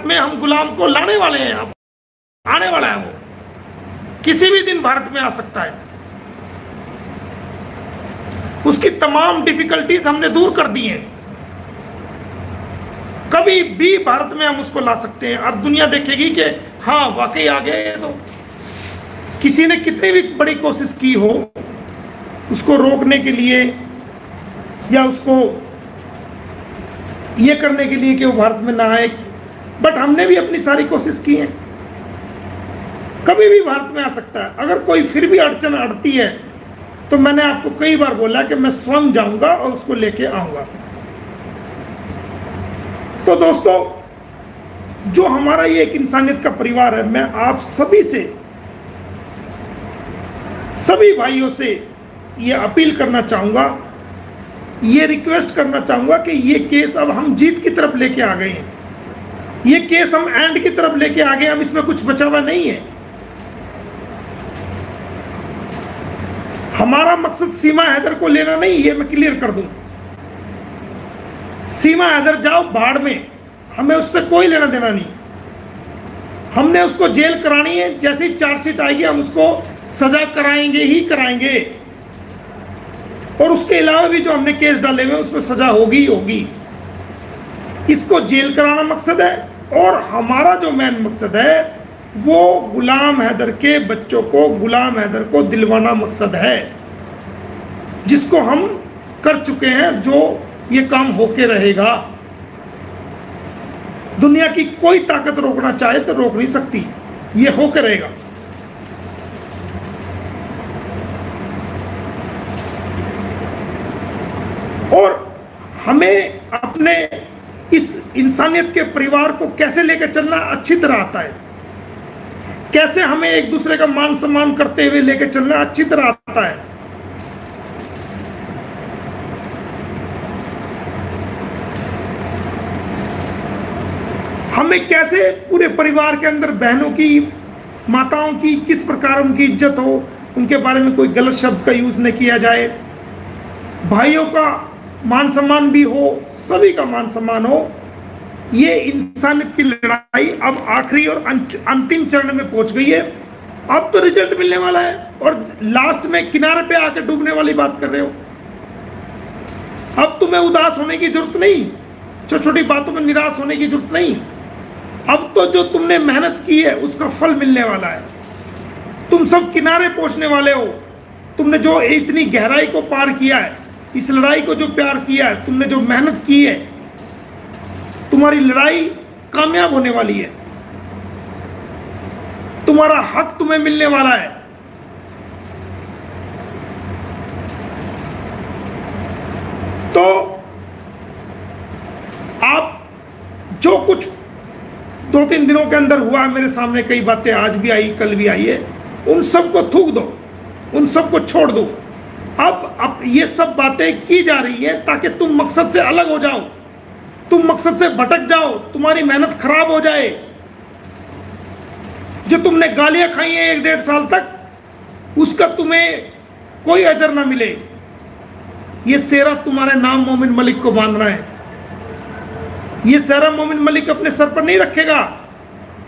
में हम गुलाम को लाने वाले हैं। अब आने वाला है, वो किसी भी दिन भारत में आ सकता है। उसकी तमाम डिफिकल्टीज हमने दूर कर दी हैं। कभी भी भारत में हम उसको ला सकते हैं और दुनिया देखेगी कि हाँ वाकई आ गए। तो किसी ने कितनी भी बड़ी कोशिश की हो उसको रोकने के लिए या उसको ये करने के लिए कि वो भारत में ना आए, बट हमने भी अपनी सारी कोशिश की है। कभी भी भारत में आ सकता है। अगर कोई फिर भी अड़चन अड़ती है तो मैंने आपको कई बार बोला कि मैं स्वयं जाऊंगा और उसको लेके आऊंगा। तो दोस्तों, जो हमारा ये एक इंसानियत का परिवार है, मैं आप सभी से, सभी भाइयों से ये अपील करना चाहूंगा, ये रिक्वेस्ट करना चाहूंगा कि ये केस अब हम जीत की तरफ लेके आ गए हैं। ये केस हम एंड की तरफ लेके आ गए, हम इसमें कुछ बचा हुआ नहीं है। हमारा मकसद सीमा हैदर को लेना नहीं, ये मैं क्लियर कर दूं। सीमा हैदर जाओ बाढ़ में, हमें उससे कोई लेना देना नहीं। हमने उसको जेल करानी है, जैसी चार्जशीट आएगी हम उसको सजा कराएंगे ही कराएंगे। और उसके अलावा भी जो हमने केस डाले हुए उसमें सजा होगी ही होगी। इसको जेल कराना मकसद है, और हमारा जो मेन मकसद है वो गुलाम हैदर के बच्चों को, गुलाम हैदर को दिलवाना मकसद है, जिसको हम कर चुके हैं। जो ये काम होके रहेगा। दुनिया की कोई ताकत रोकना चाहे तो रोक नहीं सकती, ये होके रहेगा। और हमें अपने इस इंसानियत के परिवार को कैसे लेकर चलना अच्छी तरह आता है। कैसे हमें एक दूसरे का मान सम्मान करते हुए लेकर चलना अच्छी तरह आता है। हमें कैसे पूरे परिवार के अंदर बहनों की, माताओं की किस प्रकार उनकी इज्जत हो, उनके बारे में कोई गलत शब्द का यूज नहीं किया जाए, भाइयों का मान सम्मान भी हो, सभी का मान सम्मान हो। ये इंसानियत की लड़ाई अब आखिरी और अंतिम चरण में पहुंच गई है। अब तो रिजल्ट मिलने वाला है, और लास्ट में किनारे पे आके डूबने वाली बात कर रहे हो। अब तुम्हें उदास होने की जरूरत नहीं, छोटी छोटी बातों में निराश होने की जरूरत नहीं। अब तो जो तुमने मेहनत की है उसका फल मिलने वाला है। तुम सब किनारे पहुंचने वाले हो। तुमने जो इतनी गहराई को पार किया है, इस लड़ाई को जो प्यार किया है, तुमने जो मेहनत की है, तुम्हारी लड़ाई कामयाब होने वाली है। तुम्हारा हक तुम्हें मिलने वाला है। तो आप जो कुछ 2-3 दिनों के अंदर हुआ, मेरे सामने कई बातें आज भी आई, कल भी आई है, उन सबको थूक दो, उन सबको छोड़ दो। अब ये सब बातें की जा रही है ताकि तुम मकसद से अलग हो जाओ, तुम मकसद से भटक जाओ, तुम्हारी मेहनत खराब हो जाए। जो तुमने गालियां खाई हैं 1-1.5 साल तक, उसका तुम्हें कोई अजर ना मिले। ये सेहरा तुम्हारे नाम मोमिन मलिक को बांधना है। ये सेहरा मोमिन मलिक अपने सर पर नहीं रखेगा,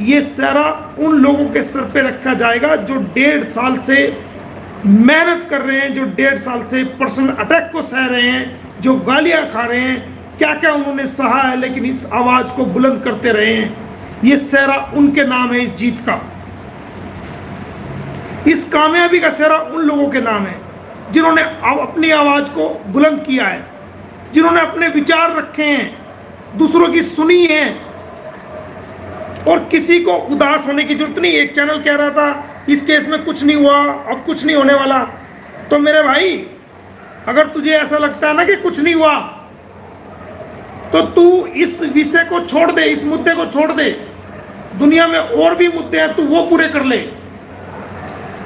ये सेहरा उन लोगों के सर पे रखा जाएगा जो 1.5 साल से मेहनत कर रहे हैं, जो 1.5 साल से पर्सनल अटैक को सह रहे हैं, जो गालियां खा रहे हैं, क्या क्या उन्होंने सहा है, लेकिन इस आवाज को बुलंद करते रहे हैं। ये सेहरा उनके नाम है, इस जीत का, इस कामयाबी का सेहरा उन लोगों के नाम है जिन्होंने अपनी आवाज को बुलंद किया है, जिन्होंने अपने विचार रखे हैं, दूसरों की सुनी है। और किसी को उदास होने की जरूरत नहीं। एक चैनल कह रहा था इस केस में कुछ नहीं हुआ, अब कुछ नहीं होने वाला। तो मेरे भाई, अगर तुझे ऐसा लगता है ना कि कुछ नहीं हुआ, तो तू इस विषय को छोड़ दे, इस मुद्दे को छोड़ दे। दुनिया में और भी मुद्दे हैं, तू वो पूरे कर ले।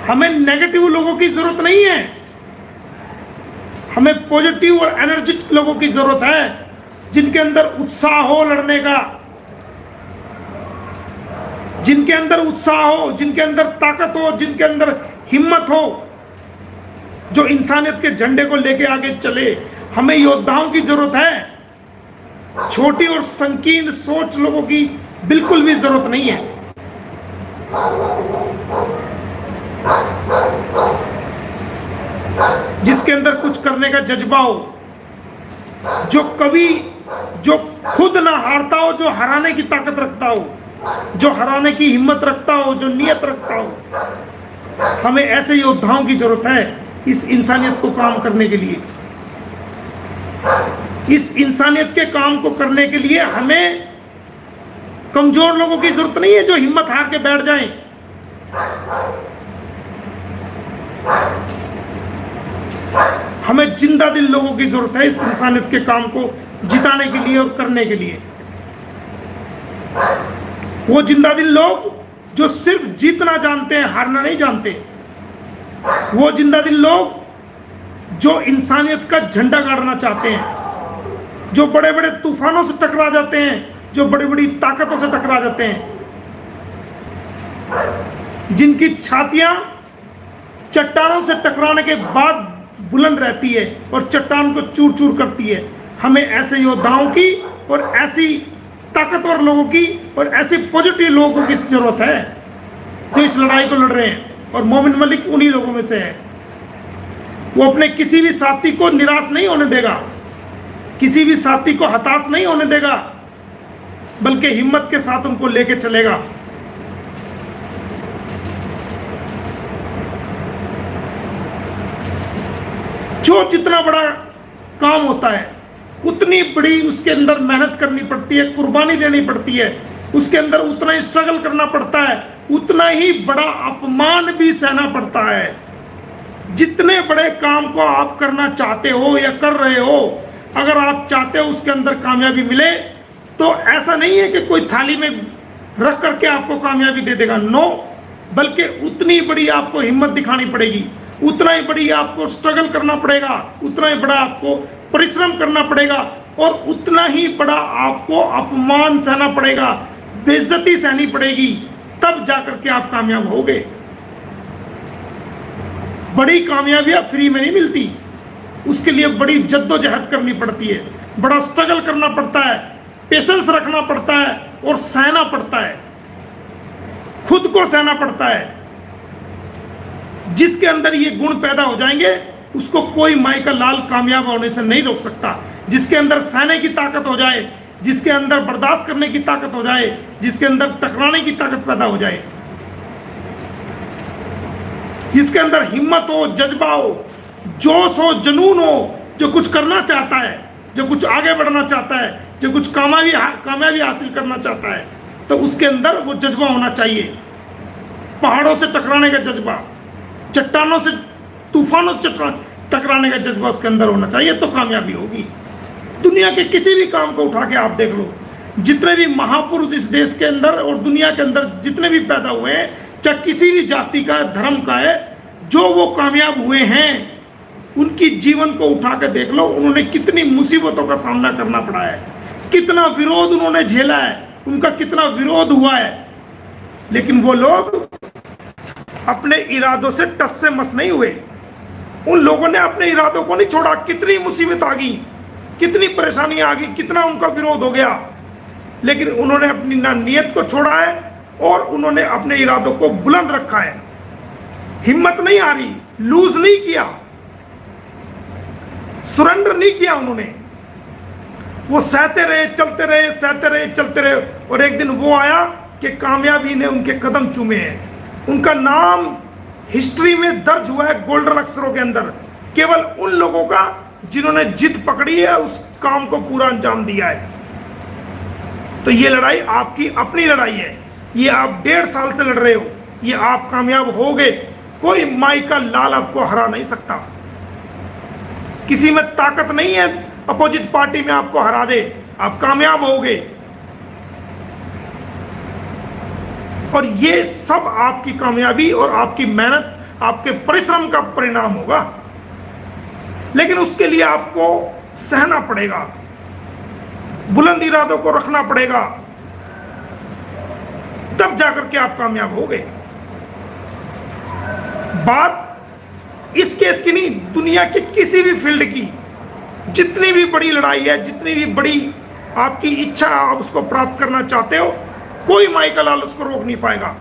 हमें नेगेटिव लोगों की जरूरत नहीं है, हमें पॉजिटिव और एनर्जेटिक लोगों की जरूरत है, जिनके अंदर उत्साह हो लड़ने का, जिनके अंदर उत्साह हो, जिनके अंदर ताकत हो, जिनके अंदर हिम्मत हो, जो इंसानियत के झंडे को लेके आगे चले। हमें योद्धाओं की जरूरत है। छोटी और संकीर्ण सोच लोगों की बिल्कुल भी जरूरत नहीं है। जिसके अंदर कुछ करने का जज्बा हो, जो खुद ना हारता हो, जो हराने की ताकत रखता हो, जो हराने की हिम्मत रखता हो, जो नियत रखता हो। हमें ऐसे योद्धाओं की जरूरत है इस इंसानियत को काम करने के लिए। इस इंसानियत के काम को करने के लिए हमें कमजोर लोगों की जरूरत नहीं है जो हिम्मत हार के बैठ जाएं। हमें जिंदा दिल लोगों की जरूरत है इस इंसानियत के काम को जिताने के लिए और करने के लिए। वो जिंदा दिल लोग जो सिर्फ जीतना जानते हैं, हारना नहीं जानते। वो जिंदा दिल लोग जो इंसानियत का झंडा गाड़ना चाहते हैं, जो बड़े बड़े तूफानों से टकरा जाते हैं, जो बड़ी बड़ी ताकतों से टकरा जाते हैं, जिनकी छातियां चट्टानों से टकराने के बाद बुलंद रहती है और चट्टान को चूर चूर करती है। हमें ऐसे योद्धाओं की और ऐसी ताकतवर लोगों की और ऐसे पॉजिटिव लोगों की जरूरत है जो इस लड़ाई को लड़ रहे हैं। और मोमिन मलिक उन्हीं लोगों में से है। वो अपने किसी भी साथी को निराश नहीं होने देगा, किसी भी साथी को हताश नहीं होने देगा, बल्कि हिम्मत के साथ उनको लेके चलेगा। जो जितना बड़ा काम होता है उतनी बड़ी उसके अंदर मेहनत करनी पड़ती है, कुर्बानी देनी पड़ती है, उसके अंदर उतना ही स्ट्रगल करना पड़ता है, उतना ही बड़ा अपमान भी सहना पड़ता है। जितने बड़े काम को आप करना चाहते हो या कर रहे हो, अगर आप चाहते हो उसके अंदर कामयाबी मिले, तो ऐसा नहीं है कि कोई थाली में रख करके आपको कामयाबी दे देगा। नो, बल्कि उतनी बड़ी आपको हिम्मत दिखानी पड़ेगी, उतना ही बड़ी आपको स्ट्रगल करना पड़ेगा, उतना ही बड़ा आपको परिश्रम करना पड़ेगा और उतना ही बड़ा आपको अपमान सहना पड़ेगा, बेइज्जती सहनी पड़ेगी, तब जाकर के आप कामयाब होगे। बड़ी कामयाबियां फ्री में नहीं मिलती, उसके लिए बड़ी जद्दोजहद करनी पड़ती है, बड़ा स्ट्रगल करना पड़ता है, पेशेंस रखना पड़ता है और सहना पड़ता है, खुद को सहना पड़ता है। जिसके अंदर ये गुण पैदा हो जाएंगे उसको कोई माई का लाल कामयाब होने से नहीं रोक सकता। जिसके अंदर सहने की ताकत हो जाए, जिसके अंदर बर्दाश्त करने की ताकत हो जाए, जिसके अंदर टकराने की ताकत पैदा हो जाए, जिसके अंदर हिम्मत हो, जज्बा हो, जोश हो, जुनून हो, जो कुछ करना चाहता है, जो कुछ आगे बढ़ना चाहता है, जो कुछ कामयाबी हासिल करना चाहता है, तो उसके अंदर वो जज्बा होना चाहिए। पहाड़ों से टकराने का जज्बा, चट्टानों से, तूफानों से टकराने का जज्बा उसके अंदर होना चाहिए, तो कामयाबी होगी। दुनिया के किसी भी काम को उठा के आप देख लो, जितने भी महापुरुष इस देश के अंदर और दुनिया के अंदर जितने भी पैदा हुए हैं, चाहे किसी भी जाति का, धर्म का है, जो वो कामयाब हुए हैं, उनकी जीवन को उठा के देख लो, उन्होंने कितनी मुसीबतों का सामना करना पड़ा है, कितना विरोध उन्होंने झेला है, उनका कितना विरोध हुआ है, लेकिन वो लोग अपने इरादों से टस से मस नहीं हुए। उन लोगों ने अपने इरादों को नहीं छोड़ा। कितनी मुसीबत आ गई, कितनी परेशानी आ गई, कितना उनका विरोध हो गया, लेकिन उन्होंने अपनी ना नियत को छोड़ा है और उन्होंने अपने इरादों को बुलंद रखा है। हिम्मत नहीं हारी, लूज नहीं किया, सरेंडर नहीं किया उन्होंने। वो सहते रहे, चलते रहे, सहते रहे, चलते रहे, और एक दिन वो आया कि कामयाबी ने उनके कदम चूमे हैं। उनका नाम हिस्ट्री में दर्ज हुआ है गोल्डन अक्षरों के अंदर, केवल उन लोगों का जिन्होंने जिद पकड़ी है, उस काम को पूरा अंजाम दिया है। तो ये लड़ाई आपकी अपनी लड़ाई है, ये आप 1.5 साल से लड़ रहे हो, ये आप कामयाब होगे। कोई माई का लाल आपको हरा नहीं सकता, किसी में ताकत नहीं है अपोजिट पार्टी में आपको हरा दे, आप कामयाब होगे। और ये सब आपकी कामयाबी और आपकी मेहनत, आपके परिश्रम का परिणाम होगा, लेकिन उसके लिए आपको सहना पड़ेगा, बुलंद इरादों को रखना पड़ेगा, तब जाकर के आप कामयाब होगे। बात इस केस की नहीं, दुनिया के किसी भी फील्ड की, जितनी भी बड़ी लड़ाई है, जितनी भी बड़ी आपकी इच्छा आप उसको प्राप्त करना चाहते हो, कोई माई का लाल उसको रोक नहीं पाएगा।